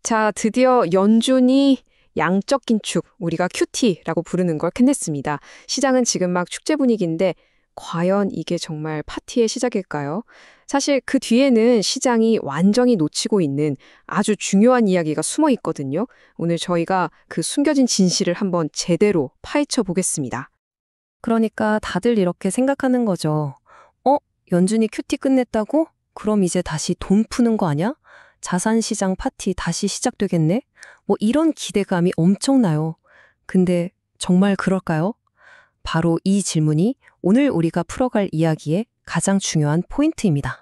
자, 드디어 연준이 양적 긴축, 우리가 QT라고 부르는 걸 끝냈습니다. 시장은 지금 막 축제 분위기인데 과연 이게 정말 파티의 시작일까요? 사실 그 뒤에는 시장이 완전히 놓치고 있는 아주 중요한 이야기가 숨어 있거든요. 오늘 저희가 그 숨겨진 진실을 한번 제대로 파헤쳐 보겠습니다. 그러니까 다들 이렇게 생각하는 거죠. 연준이 큐티 끝냈다고? 그럼 이제 다시 돈 푸는 거 아니야? 자산시장 파티 다시 시작되겠네? 뭐 이런 기대감이 엄청나요. 근데 정말 그럴까요? 바로 이 질문이 오늘 우리가 풀어갈 이야기의 가장 중요한 포인트입니다.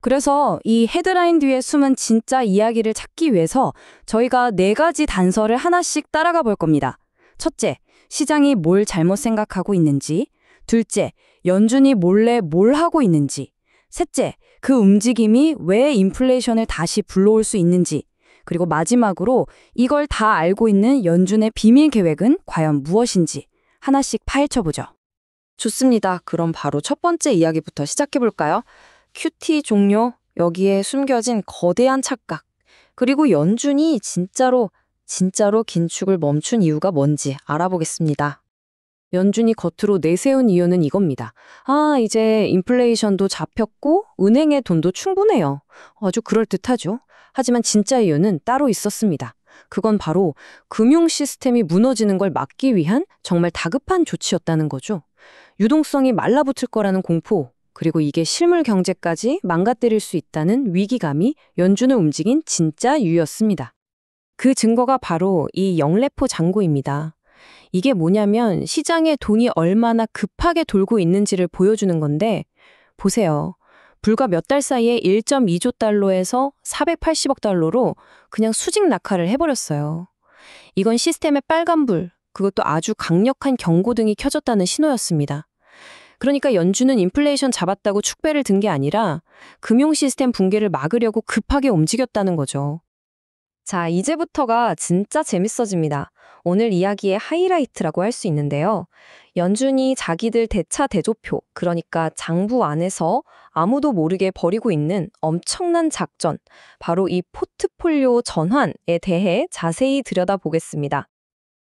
그래서 이 헤드라인 뒤에 숨은 진짜 이야기를 찾기 위해서 저희가 4가지 단서를 하나씩 따라가 볼 겁니다. 첫째, 시장이 뭘 잘못 생각하고 있는지. 둘째, 연준이 몰래 뭘 하고 있는지. 셋째, 그 움직임이 왜 인플레이션을 다시 불러올 수 있는지. 그리고 마지막으로 이걸 다 알고 있는 연준의 비밀 계획은 과연 무엇인지 하나씩 파헤쳐보죠. 좋습니다. 그럼 바로 첫 번째 이야기부터 시작해볼까요? 큐티 종료, 여기에 숨겨진 거대한 착각, 그리고 연준이 진짜로 긴축을 멈춘 이유가 뭔지 알아보겠습니다. 연준이 겉으로 내세운 이유는 이겁니다. 이제 인플레이션도 잡혔고 은행의 돈도 충분해요. 아주 그럴듯하죠. 하지만 진짜 이유는 따로 있었습니다. 그건 바로 금융 시스템이 무너지는 걸 막기 위한 정말 다급한 조치였다는 거죠. 유동성이 말라붙을 거라는 공포, 그리고 이게 실물 경제까지 망가뜨릴 수 있다는 위기감이 연준을 움직인 진짜 이유였습니다. 그 증거가 바로 이 영래포 잔고입니다. 이게 뭐냐면 시장에 돈이 얼마나 급하게 돌고 있는지를 보여주는 건데 보세요. 불과 몇 달 사이에 1.2조 달러에서 480억 달러로 그냥 수직 낙하를 해버렸어요. 이건 시스템의 빨간불, 그것도 아주 강력한 경고등이 켜졌다는 신호였습니다. 그러니까 연준은 인플레이션 잡았다고 축배를 든 게 아니라 금융 시스템 붕괴를 막으려고 급하게 움직였다는 거죠. 자, 이제부터가 진짜 재밌어집니다. 오늘 이야기의 하이라이트라고 할 수 있는데요. 연준이 자기들 대차 대조표, 그러니까 장부 안에서 아무도 모르게 벌이고 있는 엄청난 작전, 바로 이 포트폴리오 전환에 대해 자세히 들여다보겠습니다.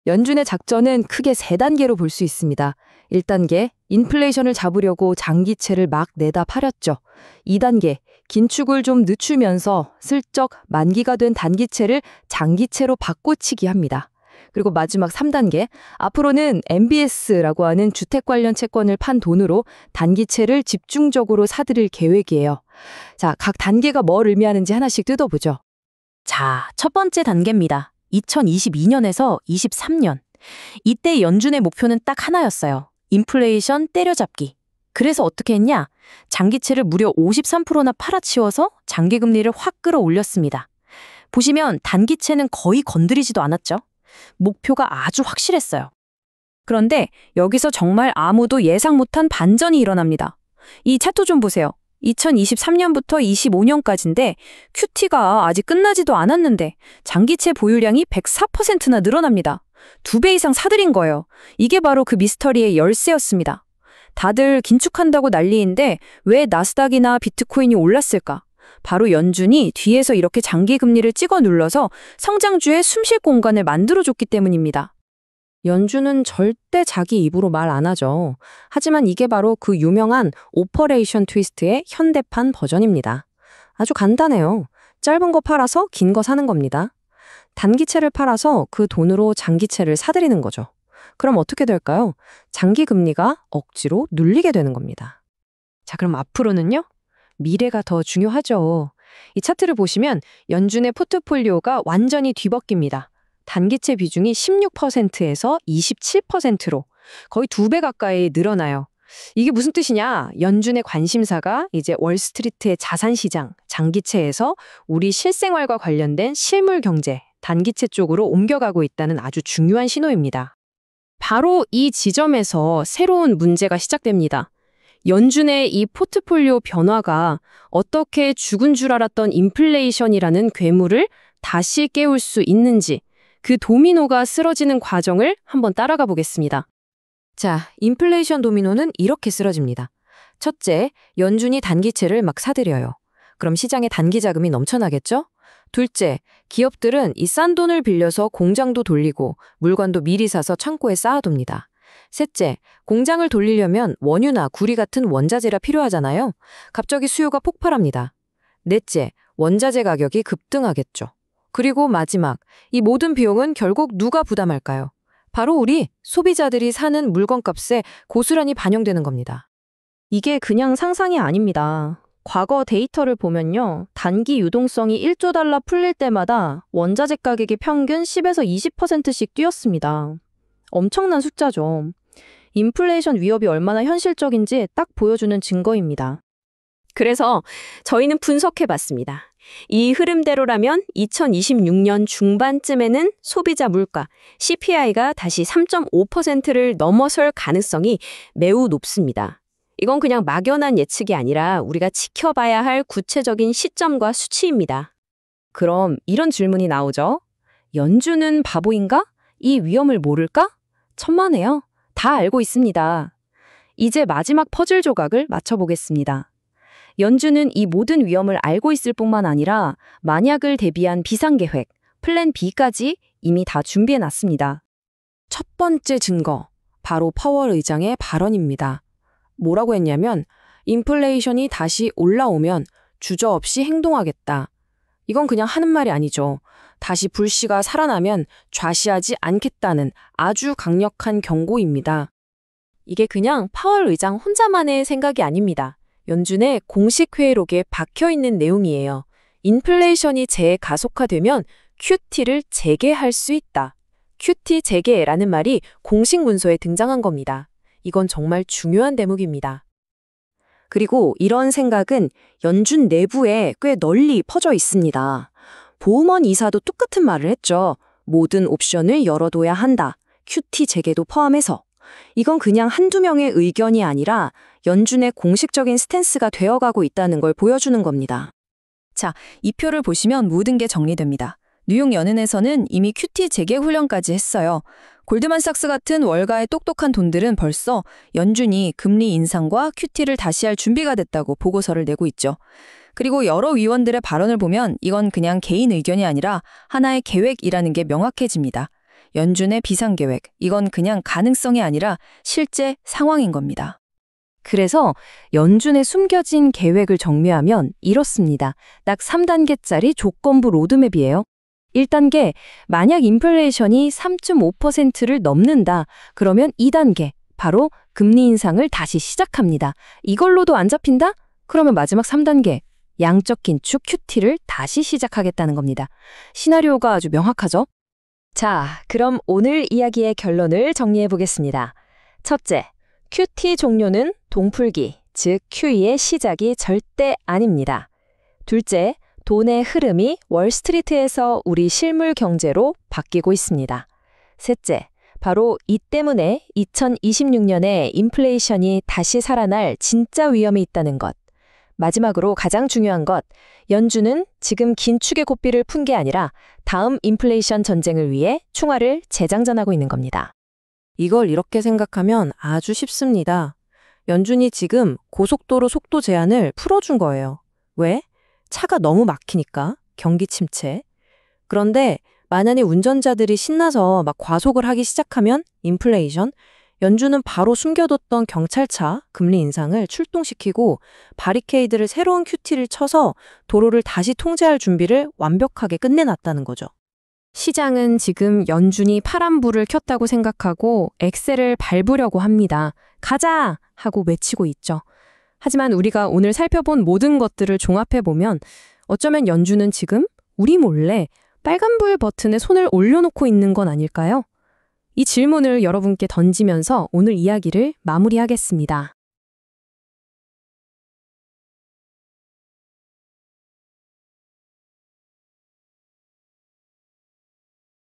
연준의 작전은 크게 3단계로 볼 수 있습니다. 1단계, 인플레이션을 잡으려고 장기채를 막 내다 팔았죠. 2단계, 긴축을 좀 늦추면서 슬쩍 만기가 된 단기채를 장기채로 바꿔치기 합니다. 그리고 마지막 3단계, 앞으로는 MBS라고 하는 주택 관련 채권을 판 돈으로 단기채를 집중적으로 사들일 계획이에요. 자, 각 단계가 뭘 의미하는지 하나씩 뜯어보죠. 자, 첫 번째 단계입니다. 2022년에서 23년. 이때 연준의 목표는 딱 하나였어요. 인플레이션 때려잡기. 그래서 어떻게 했냐? 장기채를 무려 53%나 팔아치워서 장기금리를 확 끌어올렸습니다. 보시면 단기채는 거의 건드리지도 않았죠. 목표가 아주 확실했어요. 그런데 여기서 정말 아무도 예상 못한 반전이 일어납니다. 이 차트 좀 보세요. 2023년부터 25년까지인데 QT가 아직 끝나지도 않았는데 장기채 보유량이 104%나 늘어납니다. 2배 이상 사들인 거예요. 이게 바로 그 미스터리의 열쇠였습니다. 다들 긴축한다고 난리인데 왜 나스닥이나 비트코인이 올랐을까? 바로 연준이 뒤에서 이렇게 장기 금리를 찍어 눌러서 성장주에 숨쉴 공간을 만들어줬기 때문입니다. 연준은 절대 자기 입으로 말 안 하죠. 하지만 이게 바로 그 유명한 오퍼레이션 트위스트의 현대판 버전입니다. 아주 간단해요. 짧은 거 팔아서 긴 거 사는 겁니다. 단기채를 팔아서 그 돈으로 장기채를 사들이는 거죠. 그럼 어떻게 될까요? 장기 금리가 억지로 눌리게 되는 겁니다. 자, 그럼 앞으로는요? 미래가 더 중요하죠. 이 차트를 보시면 연준의 포트폴리오가 완전히 뒤바뀝니다. 단기채 비중이 16%에서 27%로 거의 2배 가까이 늘어나요. 이게 무슨 뜻이냐? 연준의 관심사가 이제 월스트리트의 자산시장, 장기채에서 우리 실생활과 관련된 실물 경제, 단기채 쪽으로 옮겨가고 있다는 아주 중요한 신호입니다. 바로 이 지점에서 새로운 문제가 시작됩니다. 연준의 이 포트폴리오 변화가 어떻게 죽은 줄 알았던 인플레이션이라는 괴물을 다시 깨울 수 있는지 그 도미노가 쓰러지는 과정을 한번 따라가 보겠습니다. 자, 인플레이션 도미노는 이렇게 쓰러집니다. 첫째, 연준이 단기채를 막 사들여요. 그럼 시장에 단기 자금이 넘쳐나겠죠? 둘째, 기업들은 이 싼 돈을 빌려서 공장도 돌리고 물건도 미리 사서 창고에 쌓아둡니다. 셋째, 공장을 돌리려면 원유나 구리 같은 원자재가 필요하잖아요. 갑자기 수요가 폭발합니다. 넷째, 원자재 가격이 급등하겠죠. 그리고 마지막, 이 모든 비용은 결국 누가 부담할까요? 바로 우리 소비자들이 사는 물건값에 고스란히 반영되는 겁니다. 이게 그냥 상상이 아닙니다. 과거 데이터를 보면요. 단기 유동성이 1조 달러 풀릴 때마다 원자재 가격이 평균 10에서 20%씩 뛰었습니다. 엄청난 숫자죠. 인플레이션 위협이 얼마나 현실적인지 딱 보여주는 증거입니다. 그래서 저희는 분석해봤습니다. 이 흐름대로라면 2026년 중반쯤에는 소비자 물가 CPI가 다시 3.5%를 넘어설 가능성이 매우 높습니다. 이건 그냥 막연한 예측이 아니라 우리가 지켜봐야 할 구체적인 시점과 수치입니다. 그럼 이런 질문이 나오죠. 연준은 바보인가? 이 위험을 모를까? 천만에요. 다 알고 있습니다. 이제 마지막 퍼즐 조각을 맞춰보겠습니다. 연준은 이 모든 위험을 알고 있을 뿐만 아니라 만약을 대비한 비상계획, 플랜 B까지 이미 다 준비해놨습니다. 첫 번째 증거, 바로 파월 의장의 발언입니다. 뭐라고 했냐면 인플레이션이 다시 올라오면 주저없이 행동하겠다. 이건 그냥 하는 말이 아니죠. 다시 불씨가 살아나면 좌시하지 않겠다는 아주 강력한 경고입니다. 이게 그냥 파월 의장 혼자만의 생각이 아닙니다. 연준의 공식 회의록에 박혀있는 내용이에요. 인플레이션이 재가속화되면 QT를 재개할 수 있다. QT 재개라는 말이 공식 문서에 등장한 겁니다. 이건 정말 중요한 대목입니다. 그리고 이런 생각은 연준 내부에 꽤 널리 퍼져 있습니다. 보우먼 이사도 똑같은 말을 했죠. 모든 옵션을 열어둬야 한다. QT 재개도 포함해서. 이건 그냥 한두 명의 의견이 아니라 연준의 공식적인 스탠스가 되어가고 있다는 걸 보여주는 겁니다. 자, 이 표를 보시면 모든 게 정리됩니다. 뉴욕 연은에서는 이미 QT 재개 훈련까지 했어요. 골드만삭스 같은 월가의 똑똑한 돈들은 벌써 연준이 금리 인상과 QT를 다시 할 준비가 됐다고 보고서를 내고 있죠. 그리고 여러 위원들의 발언을 보면 이건 그냥 개인 의견이 아니라 하나의 계획이라는 게 명확해집니다. 연준의 비상계획, 이건 그냥 가능성이 아니라 실제 상황인 겁니다. 그래서 연준의 숨겨진 계획을 정리하면 이렇습니다. 딱 3단계짜리 조건부 로드맵이에요. 1단계, 만약 인플레이션이 3.5%를 넘는다. 그러면 2단계, 바로 금리 인상을 다시 시작합니다. 이걸로도 안 잡힌다? 그러면 마지막 3단계, 양적 긴축 QT를 다시 시작하겠다는 겁니다. 시나리오가 아주 명확하죠? 자, 그럼 오늘 이야기의 결론을 정리해 보겠습니다. 첫째, QT 종료는 동풀기, 즉 QE의 시작이 절대 아닙니다. 둘째, 돈의 흐름이 월스트리트에서 우리 실물 경제로 바뀌고 있습니다. 셋째, 바로 이 때문에 2026년에 인플레이션이 다시 살아날 진짜 위험이 있다는 것. 마지막으로 가장 중요한 것, 연준은 지금 긴축의 고삐를 푼 게 아니라 다음 인플레이션 전쟁을 위해 충화를 재장전하고 있는 겁니다. 이걸 이렇게 생각하면 아주 쉽습니다. 연준이 지금 고속도로 속도 제한을 풀어준 거예요. 왜? 차가 너무 막히니까, 경기 침체. 그런데 만약에 운전자들이 신나서 막 과속을 하기 시작하면 인플레이션, 연준은 바로 숨겨뒀던 경찰차, 금리 인상을 출동시키고 바리케이드를 새로운 QT를 쳐서 도로를 다시 통제할 준비를 완벽하게 끝내놨다는 거죠. 시장은 지금 연준이 파란불을 켰다고 생각하고 엑셀을 밟으려고 합니다. 가자! 하고 외치고 있죠. 하지만 우리가 오늘 살펴본 모든 것들을 종합해보면 어쩌면 연준은 지금 우리 몰래 빨간불 버튼에 손을 올려놓고 있는 건 아닐까요? 이 질문을 여러분께 던지면서 오늘 이야기를 마무리하겠습니다.